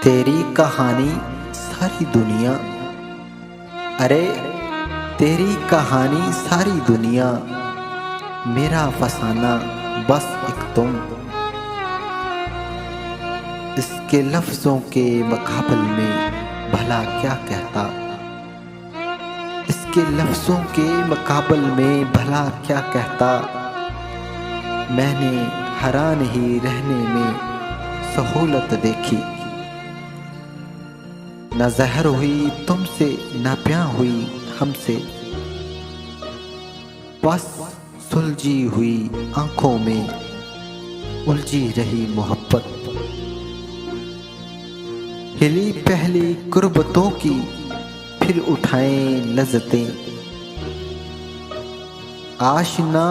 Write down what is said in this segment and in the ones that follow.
तेरी कहानी सारी दुनिया, अरे तेरी कहानी सारी दुनिया, मेरा फसाना बस एक तुम। इसके लफ्ज़ों के मुकाबल में भला क्या कहता, इसके लफ्ज़ों के मुकाबल में भला क्या कहता। मैंने हैरान ही रहने में सहूलत देखी, न ज़हर हुई तुमसे न प्यां हुई हमसे, बस सुलझी हुई आंखों में उलझी रही मोहब्बत। हिली पहली कुर्बतों की फिर उठाएं लज़्ज़तें, आशना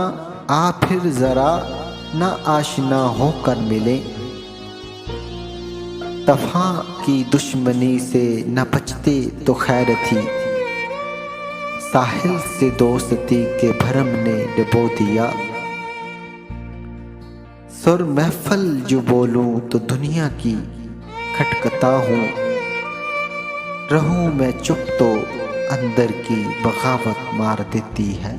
आ फिर ज़रा न आशना होकर मिले। तफ़ा की दुश्मनी से न बचते तो खैर थी, साहिल से दोस्ती के भरम ने डुबो दिया। सुर महफल जो बोलूं तो दुनिया की खटकता हूँ, रहूं मैं चुप तो अंदर की बगावत मार देती है।